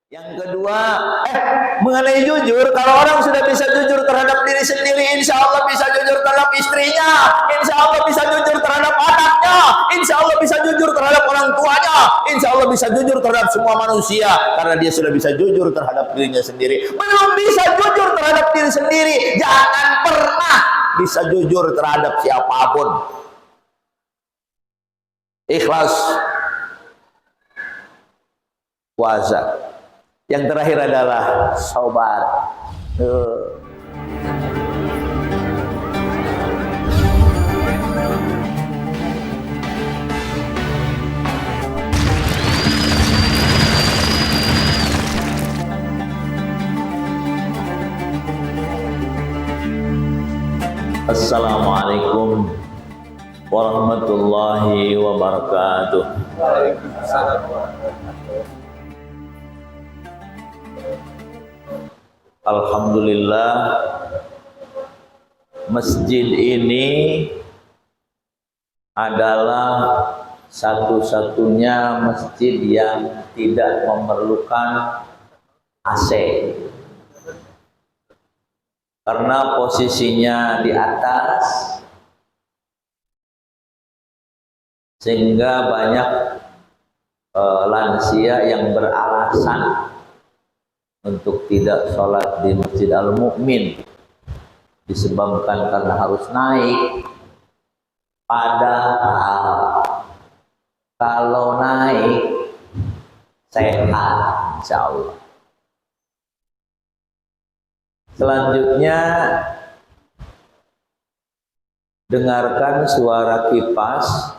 Yang kedua, mengenai jujur, kalau orang sudah bisa jujur terhadap diri sendiri, insya Allah bisa jujur terhadap istrinya, insya Allah bisa jujur terhadap anaknya, insya Allah bisa jujur terhadap orang tuanya, insya Allah bisa jujur terhadap semua manusia, karena dia sudah bisa jujur terhadap dirinya sendiri. Belum bisa jujur terhadap diri sendiri, jangan pernah bisa jujur terhadap siapapun. Ikhlas, puasa. Yang terakhir adalah sabar. Assalamualaikum warahmatullahi wabarakatuh. Waalaikumsalam. Alhamdulillah, masjid ini adalah satu-satunya masjid yang tidak memerlukan AC, karena posisinya di atas, sehingga banyak lansia yang beralasan untuk tidak sholat di Masjid Al-Mu'min disebabkan karena harus naik. Padahal kalau naik sehat insya Allah. Selanjutnya, dengarkan suara kipas,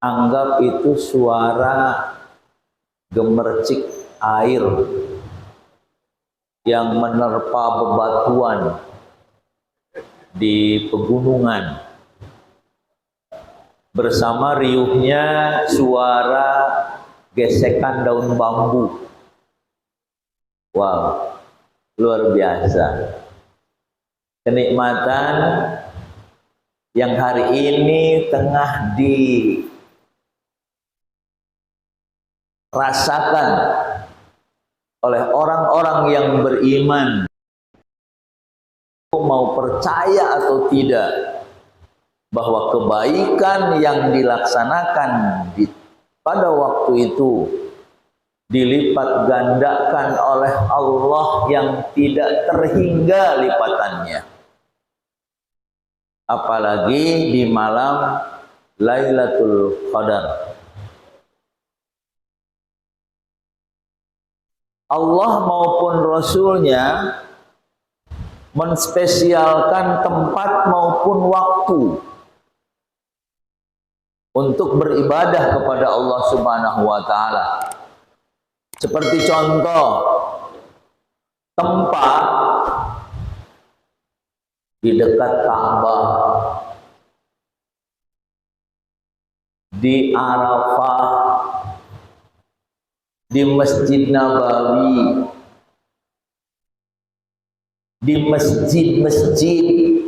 anggap itu suara gemercik air yang menerpa bebatuan di pegunungan, bersama riuhnya suara gesekan daun bambu. Wow, luar biasa. Kenikmatan yang hari ini tengah dirasakan oleh orang-orang yang beriman, mau percaya atau tidak, bahwa kebaikan yang dilaksanakan pada waktu itu dilipat gandakan oleh Allah yang tidak terhingga lipatannya. Apalagi di malam Lailatul Qadar. Allah maupun Rasulnya menspesialkan tempat maupun waktu untuk beribadah kepada Allah Subhanahu wa Ta'ala. Seperti contoh, tempat di dekat Ka'bah, di Arafah, di Masjid Nabawi, di masjid-masjid,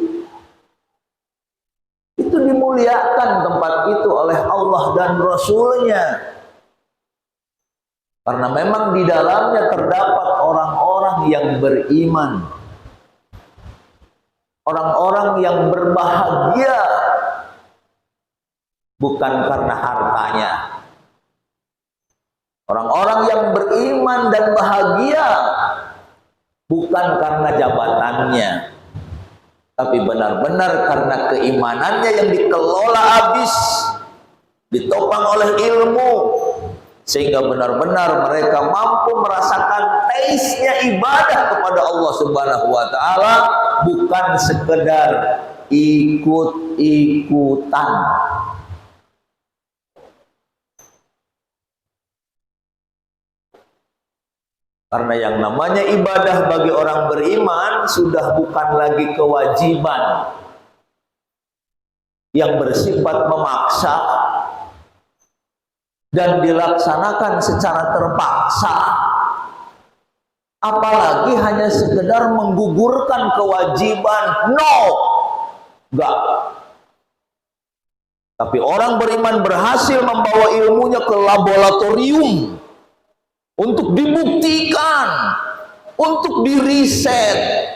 itu dimuliakan tempat itu oleh Allah dan Rasulnya, karena memang di dalamnya terdapat orang-orang yang beriman, orang-orang yang berbahagia bukan karena hartanya. Orang-orang yang beriman dan bahagia bukan karena jabatannya, tapi benar-benar karena keimanannya yang dikelola habis, ditopang oleh ilmu, sehingga benar-benar mereka mampu merasakan taste-nya ibadah kepada Allah Subhanahu wa Ta'ala, bukan sekedar ikut-ikutan. Karena yang namanya ibadah bagi orang beriman sudah bukan lagi kewajiban yang bersifat memaksa dan dilaksanakan secara terpaksa, apalagi hanya sekedar menggugurkan kewajiban. No, enggak. Tapi orang beriman berhasil membawa ilmunya ke laboratorium untuk dibuktikan, untuk diriset.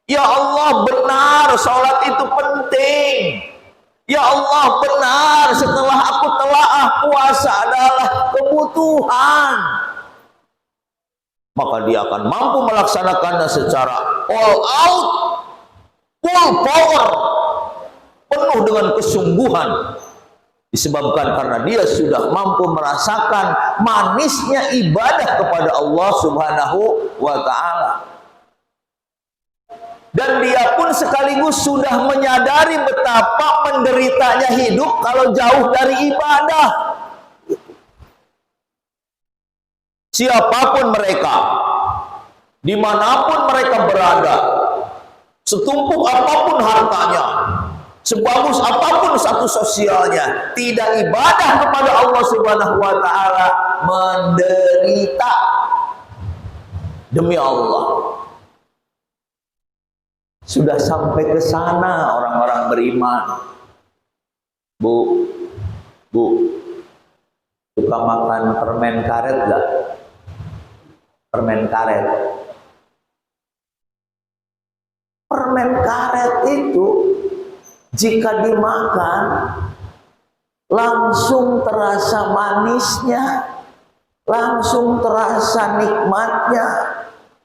Ya Allah, benar sholat itu penting. Ya Allah, benar setelah aku telaah puasa adalah kebutuhan. Maka dia akan mampu melaksanakannya secara all out, full power, penuh dengan kesungguhan. Disebabkan karena dia sudah mampu merasakan manisnya ibadah kepada Allah Subhanahu wa ta'ala. Dan dia pun sekaligus sudah menyadari betapa menderitanya hidup kalau jauh dari ibadah. Siapapun mereka, dimanapun mereka berada, setumpuk apapun hartanya, sebagus apapun status sosialnya, tidak ibadah kepada Allah Subhanahu wa ta'ala, menderita demi Allah. Sudah sampai ke sana orang-orang beriman. Bu, suka makan permen karet gak? Permen karet. Permen karet itu jika dimakan langsung terasa manisnya, langsung terasa nikmatnya,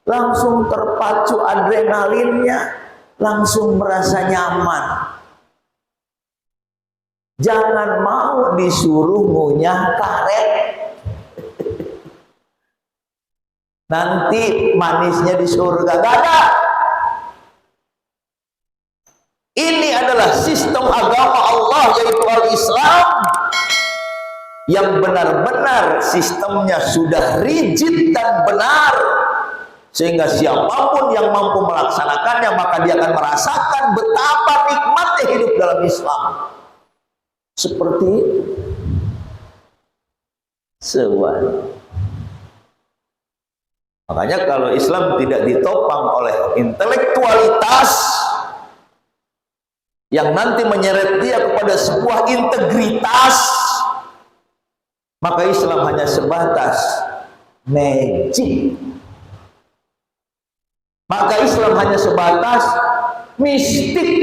langsung terpacu adrenalinnya, langsung merasa nyaman. Jangan mau disuruh ngunyah karet. Nanti manisnya di surga gak ada. Ini adalah sistem agama Allah, yaitu al-Islam, yang benar-benar sistemnya sudah rigid dan benar, sehingga siapapun yang mampu melaksanakannya maka dia akan merasakan betapa nikmatnya hidup dalam Islam. Seperti itu. Makanya kalau Islam tidak ditopang oleh intelektualitas yang nanti menyeret dia kepada sebuah integritas, maka Islam hanya sebatas magic. Maka Islam hanya sebatas mistik.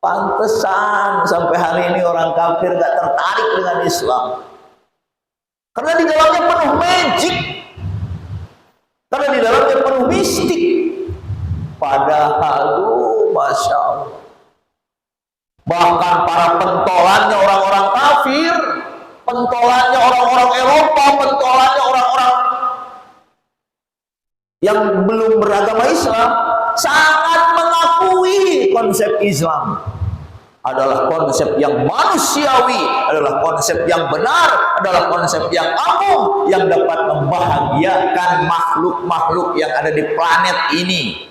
Pantesan sampai hari ini orang kafir gak tertarik dengan Islam, karena di dalamnya penuh magic, karena di dalamnya penuh mistik. Padahal Masya Allah, bahkan para pentolannya orang-orang kafir, pentolannya orang-orang Eropa, pentolannya orang-orang yang belum beragama Islam, sangat mengakui konsep Islam adalah konsep yang manusiawi, adalah konsep yang benar, adalah konsep yang agung, yang dapat membahagiakan makhluk-makhluk yang ada di planet ini.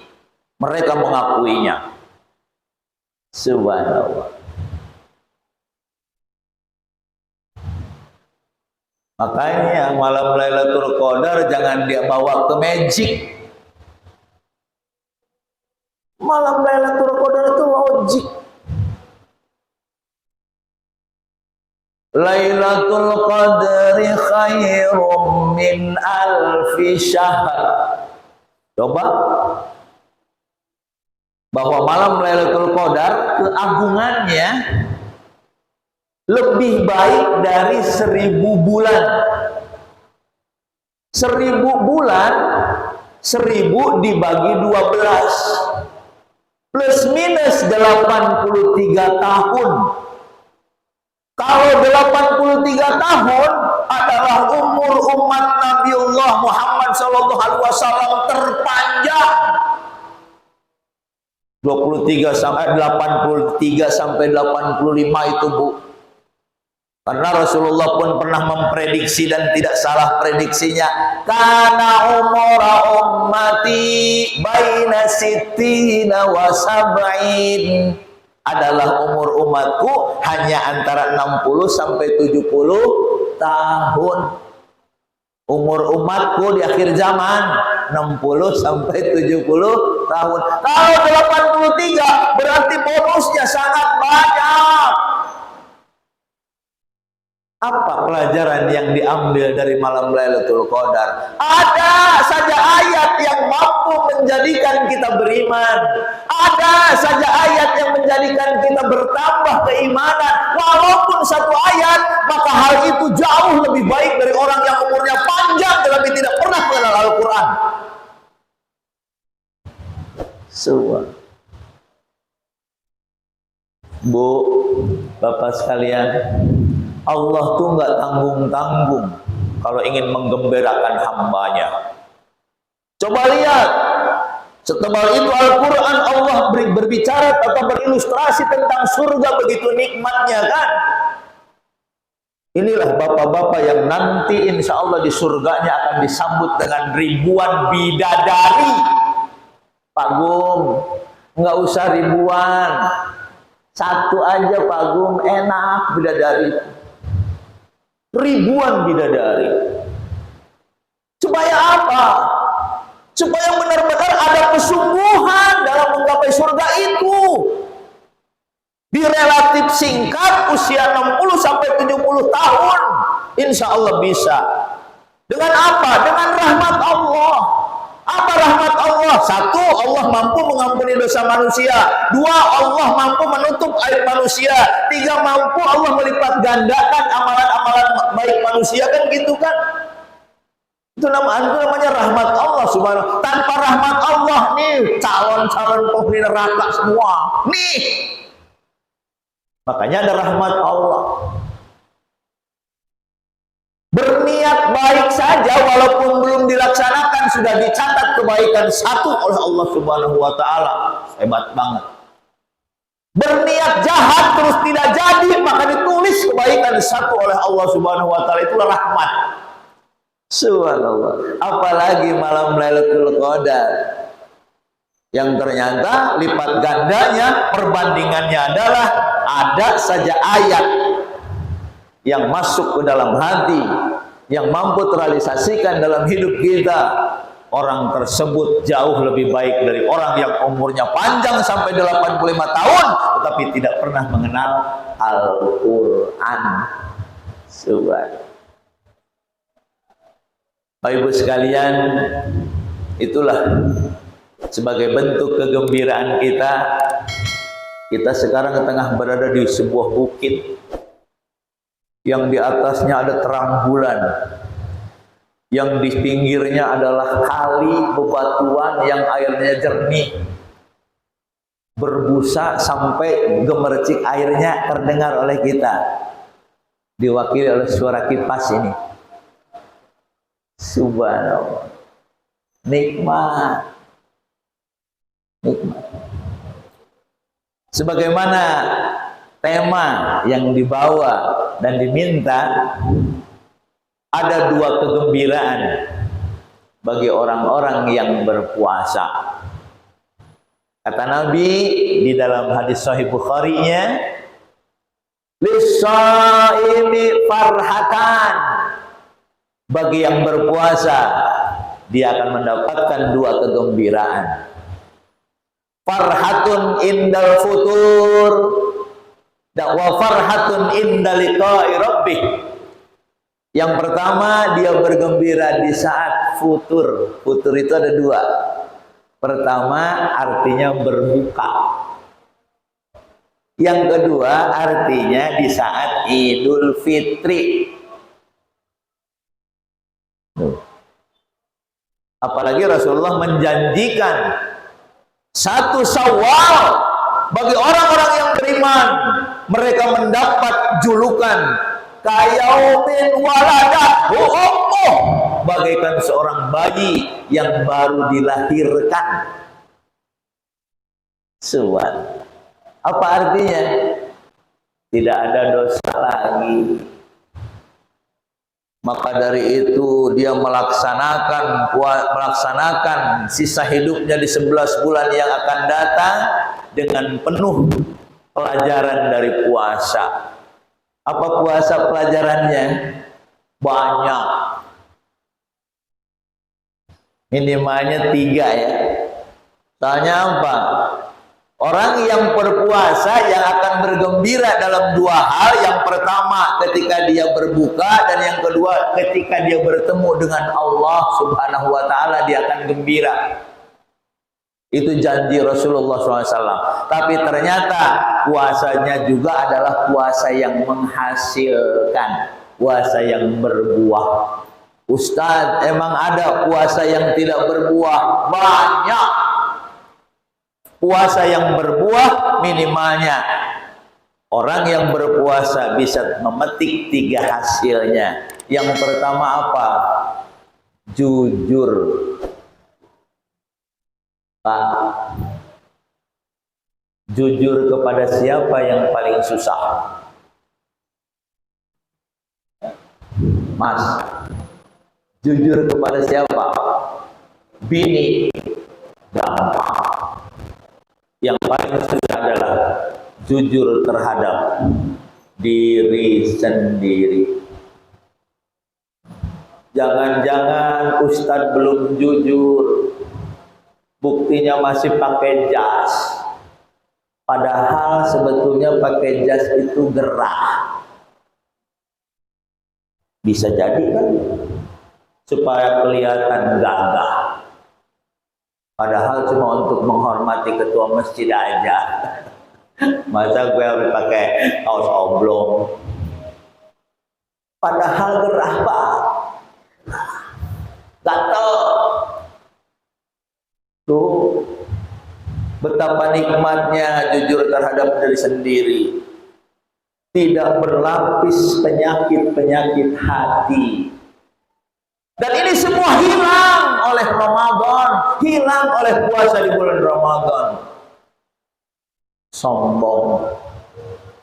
Mereka mengakuinya. Subhanallah. Makanya malam Lailatul Qadar jangan dia bawa ke magic. Malam Lailatul Qadar itu logik. Lailatul Qadri khairum min alfi syahr. Coba, bahwa malam Lailatul Qadar keagungannya lebih baik dari 1000 bulan. 1000 bulan, 1000 dibagi 12, plus minus 83 tahun. Kalau 83 tahun adalah umur umat Nabiullah Muhammad SAW terpanjang. 83 sampai 85 itu, Bu. Karena Rasulullah pun pernah memprediksi dan tidak salah prediksinya. Kana umura ummati baina sittina wa sab'in. Adalah umur umatku hanya antara 60 sampai 70 tahun. Umur umatku di akhir zaman 60 sampai 70 tahun. Kalau 83 berarti bonusnya sangat banyak. Apa pelajaran yang diambil dari malam Lailatul Qadar? Ada saja ayat yang mampu menjadikan kita beriman. Ada saja ayat yang menjadikan kita bertambah keimanan. Walaupun satu ayat, maka hal itu jauh lebih baik dari orang yang umurnya panjang tetapi tidak pernah mengenal Al-Quran. Bu, Bapak sekalian, Allah tuh nggak tanggung-tanggung kalau ingin menggembirakan hambanya. Coba lihat, setebal itu Al-Quran Allah berbicara atau berilustrasi tentang surga, begitu nikmatnya kan. Inilah bapak-bapak yang nanti insya Allah di surganya akan disambut dengan ribuan bidadari. Pak Gum, nggak usah ribuan, satu aja Pak Gum, enak bidadari. Ribuan bidadari. Supaya apa? Supaya benar-benar ada kesungguhan dalam menggapai surga itu. Di relatif singkat, usia 60 sampai 70 tahun, insya Allah bisa. Dengan apa? Dengan rahmat Allah. Apa rahmat Allah? Satu, Allah mampu mengampuni dosa manusia. Dua, Allah mampu menutup aib manusia. Tiga, mampu Allah melipat gandakan amalan-amalan baik manusia, kan gitu kan? Itu namanya rahmat Allah subhanahu. Tanpa rahmat Allah nih, calon-calon penghuni neraka semua. Nih. Makanya ada rahmat Allah. Berniat baik saja walaupun belum dilaksanakan sudah dicatat kebaikan satu oleh Allah Subhanahu wa taala. Hebat banget. Berniat jahat terus tidak jadi maka ditulis kebaikan satu oleh Allah Subhanahu wa taala, itulah rahmat. Subhanallah. Apalagi malam Lailatul Qadar yang ternyata lipat gandanya perbandingannya adalah ada saja ayat yang masuk ke dalam hati, yang mampu terrealisasikan dalam hidup kita, orang tersebut jauh lebih baik dari orang yang umurnya panjang sampai 85 tahun tetapi tidak pernah mengenal Al-Quran. Subhanallah. Bapak Ibu sekalian, itulah sebagai bentuk kegembiraan kita sekarang tengah berada di sebuah bukit yang di atasnya ada terang bulan, yang di pinggirnya adalah kali bebatuan yang airnya jernih, berbusa sampai gemercik airnya terdengar oleh kita, diwakili oleh suara kipas ini. Subhanallah, nikmat. Sebagaimana tema yang dibawa dan diminta, ada dua kegembiraan bagi orang-orang yang berpuasa. Kata Nabi di dalam hadis Sahih Bukhari-nya, lis-shaimi farhatan, bagi yang berpuasa dia akan mendapatkan dua kegembiraan. Farhatun indal futur wa farhatun indal liqa'i rabbih. Yang pertama, dia bergembira di saat futur. Futur itu ada dua. Pertama artinya berbuka. Yang kedua artinya di saat Idul Fitri. Apalagi Rasulullah menjanjikan satu Syawal bagi orang-orang yang beriman, mereka mendapat julukan kayaumin waladathu ummuh, bagaikan seorang bayi yang baru dilahirkan. Subhan. Apa artinya? Tidak ada dosa lagi. Maka dari itu dia melaksanakan sisa hidupnya di 11 bulan yang akan datang dengan penuh pelajaran dari puasa. Apa puasa pelajarannya? Banyak. Minimalnya 3 ya. Soalnya apa? Orang yang berpuasa yang akan bergembira dalam dua hal. Yang pertama, ketika dia berbuka, dan yang kedua ketika dia bertemu dengan Allah Subhanahu wa taala dia akan gembira. Itu janji Rasulullah SAW. Tapi ternyata puasanya juga adalah puasa yang menghasilkan, puasa yang berbuah. Ustadz, emang ada puasa yang tidak berbuah? Banyak. Puasa yang berbuah minimalnya orang yang berpuasa bisa memetik 3 hasilnya. Yang pertama apa? Jujur. Pak, jujur kepada siapa yang paling susah? Mas, jujur kepada siapa? Bini, gampang. Yang paling susah adalah jujur terhadap diri sendiri. Jangan-jangan Ustadz belum jujur, buktinya masih pakai jas. Padahal sebetulnya pakai jas itu gerah. Bisa jadi kan, supaya kelihatan gagah. Padahal cuma untuk menghormati ketua masjid aja. Masa gue harus pakai kaos oblong? Padahal gerah, Pak. Gatel. Tuh, betapa nikmatnya jujur terhadap diri sendiri. Tidak berlapis penyakit-penyakit hati. Dan ini semua hilang oleh Ramadan, hilang oleh puasa di bulan Ramadan. Sombong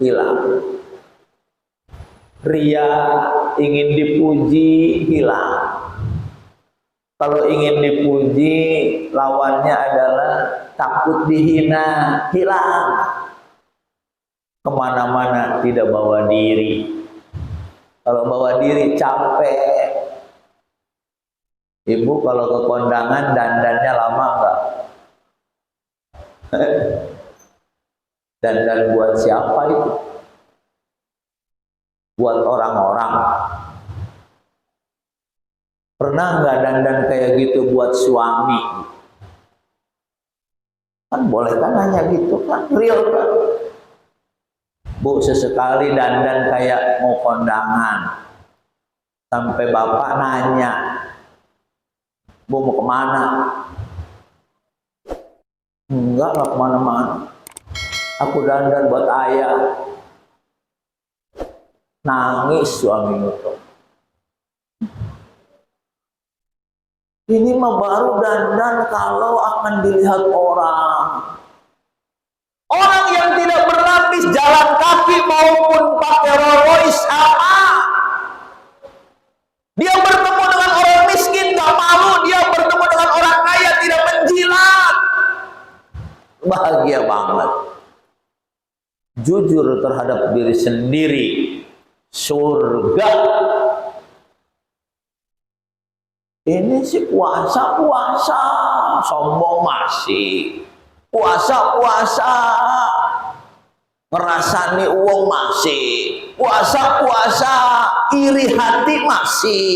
hilang. Ria, ingin dipuji, hilang. Kalau ingin dipuji, lawannya adalah takut dihina, hilang. Kemana-mana tidak bawa diri. Kalau bawa diri capek. Ibu kalau ke kondangan dandannya lama enggak? Dandan buat siapa itu? Buat orang-orang. Pernah nggak dandan kayak gitu buat suami? Kan boleh kan hanya gitu kan, real kan? Bu, sesekali dandan kayak mau kondangan. Sampai bapak nanya, Bu mau kemana? Enggak kemana-mana. Aku dandan buat ayah. Nangis suami itu. Ini mah baru dandan kalau akan dilihat orang. Orang yang tidak berlapis jalan kaki maupun pakai Rolls Royce sama. Dia bertemu dengan orang miskin gak malu, dia bertemu dengan orang kaya tidak menjilat. Bahagia banget. Jujur terhadap diri sendiri, surga. Ini sih puasa, sombong masih. Puasa, ngerasani uang masih. Puasa, iri hati masih.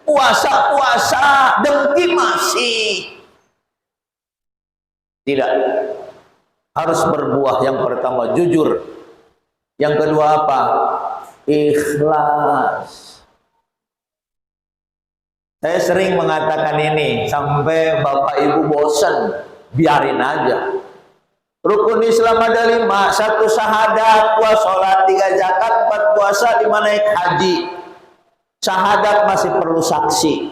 Puasa, dengki masih. Tidak. Harus berbuah. Yang pertama jujur. Yang kedua apa? Ikhlas. Saya sering mengatakan ini sampai bapak ibu bosan, biarin aja. Rukun Islam ada 5, 1 syahadat, 2 sholat, 3 zakat, 4 puasa, 5 naik haji. Syahadat masih perlu saksi,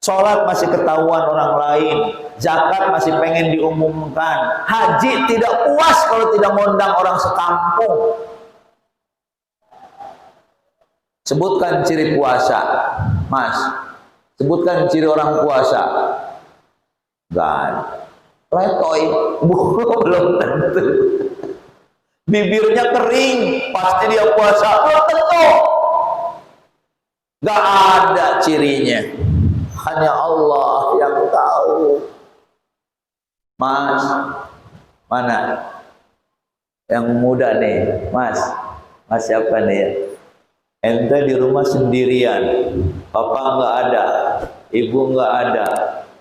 sholat masih ketahuan orang lain, zakat masih pengen diumumkan, haji tidak puas kalau tidak mengundang orang sekampung. Sebutkan ciri puasa, Mas. Sebutkan ciri orang puasa. Gak. Letoy. Belum tentu. Bibirnya kering. Pasti dia puasa. Belum tentu. Gak ada cirinya. Hanya Allah yang tahu. Mas. Mana? Yang muda nih. Mas. Mas siapa nih ya? Ente di rumah sendirian, papa nggak ada, ibu nggak ada,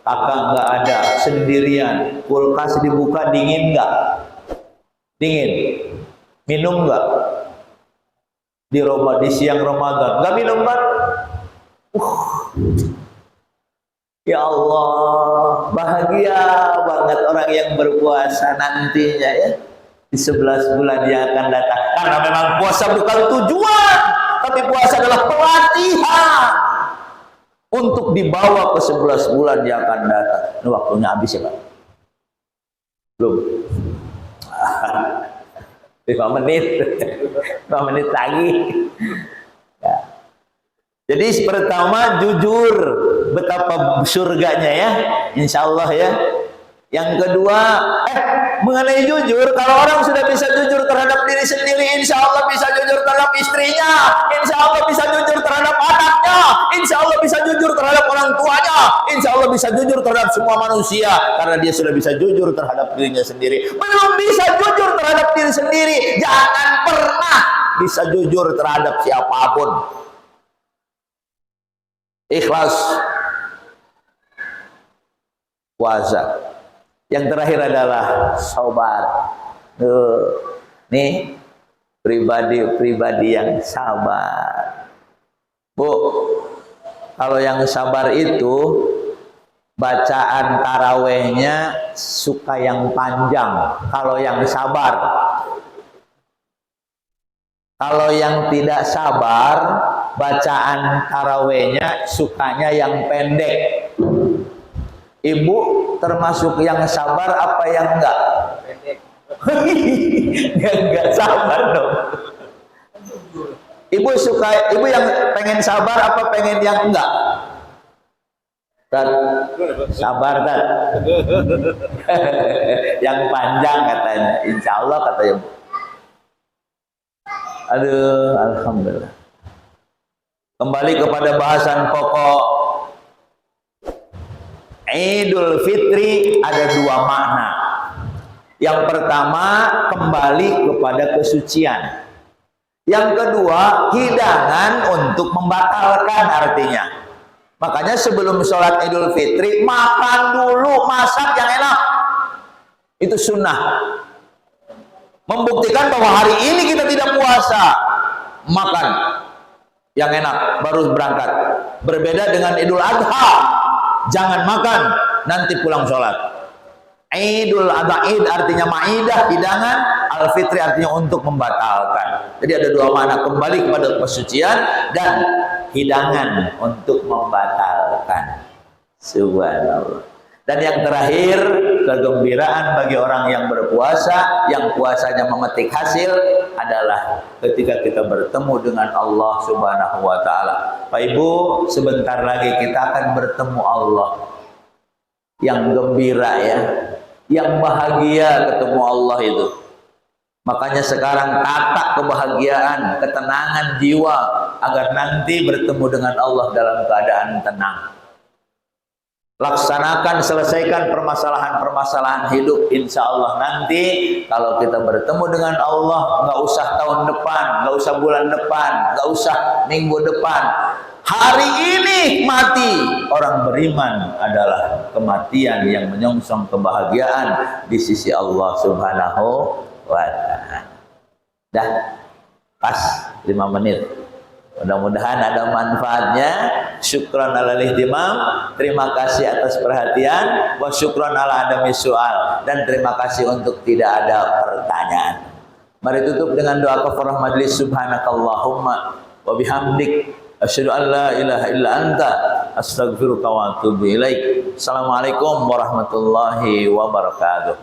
kakak nggak ada, sendirian. Kulkas dibuka, dingin nggak? Dingin. Minum nggak? Di siang Ramadan nggak minum kan? Ya Allah, bahagia banget orang yang berpuasa nantinya ya, di 11 bulan yang akan datang. Karena memang puasa bukan tujuan, tapi puasa adalah pelatihan untuk dibawa ke 11 bulan yang akan datang. Ini waktunya habis ya Pak? Belum? 5 menit 5 menit lagi ya. Jadi pertama jujur betapa surganya ya, insya Allah ya. Yang kedua mengenai jujur, kalau orang sudah bisa jujur terhadap diri sendiri, insya Allah bisa jujur terhadap istrinya, insya Allah bisa jujur terhadap anaknya, insya Allah bisa jujur terhadap orang tuanya, insya Allah bisa jujur terhadap semua manusia, karena dia sudah bisa jujur terhadap dirinya sendiri. Belum bisa jujur terhadap diri sendiri, jangan pernah bisa jujur terhadap siapapun. Ikhlas, puasa. Yang terakhir adalah sabar. Nih pribadi yang sabar. Bu, kalau yang sabar itu bacaan tarawehnya suka yang panjang. Kalau yang sabar, kalau yang tidak sabar, bacaan tarawehnya sukanya yang pendek. Ibu termasuk yang sabar apa yang enggak? Enggak sabar dong. Ibu yang pengen sabar apa pengen yang enggak? Sabar dan yang panjang katanya, insya Allah katanya. Aduh, alhamdulillah. Kembali kepada bahasan pokok. Idul Fitri ada 2 makna. Yang pertama, kembali kepada kesucian. Yang kedua, hidangan untuk membatalkan artinya. Makanya sebelum sholat Idul Fitri, makan dulu, masak yang enak. Itu sunnah. Membuktikan bahwa hari ini kita tidak puasa, makan yang enak baru berangkat. Berbeda dengan Idul Adha. Jangan makan nanti pulang sholat. Idul Adha, id artinya maidah, hidangan. Al-Fitri artinya untuk membatalkan. Jadi ada 2 makna, kembali kepada kesucian dan hidangan untuk membatalkan. Subhanallah. Dan yang terakhir, kegembiraan bagi orang yang berpuasa, yang puasanya memetik hasil adalah ketika kita bertemu dengan Allah Subhanahu wa Ta'ala. Pak Ibu, sebentar lagi kita akan bertemu Allah yang gembira ya, yang bahagia ketemu Allah itu. Makanya sekarang tata kebahagiaan, ketenangan jiwa agar nanti bertemu dengan Allah dalam keadaan tenang. Laksanakan, selesaikan permasalahan-permasalahan hidup. Insya Allah nanti kalau kita bertemu dengan Allah, nggak usah tahun depan, nggak usah bulan depan, nggak usah minggu depan. Hari ini mati. Orang beriman adalah kematian yang menyongsong kebahagiaan di sisi Allah Subhanahu wa Ta'ala. Dah pas 5 menit. Mudah-mudahan ada manfaatnya. Syukran alal ihtimam. Terima kasih atas perhatian. Wa syukran ala adami soal. Dan terima kasih untuk tidak ada pertanyaan. Mari tutup dengan doa kafarah majlis. Subhanakallahumma wa bihamdik, asyhadu an la ilaha illa anta, astaghfiruka wa atubu ilaik. Assalamualaikum warahmatullahi wabarakatuh.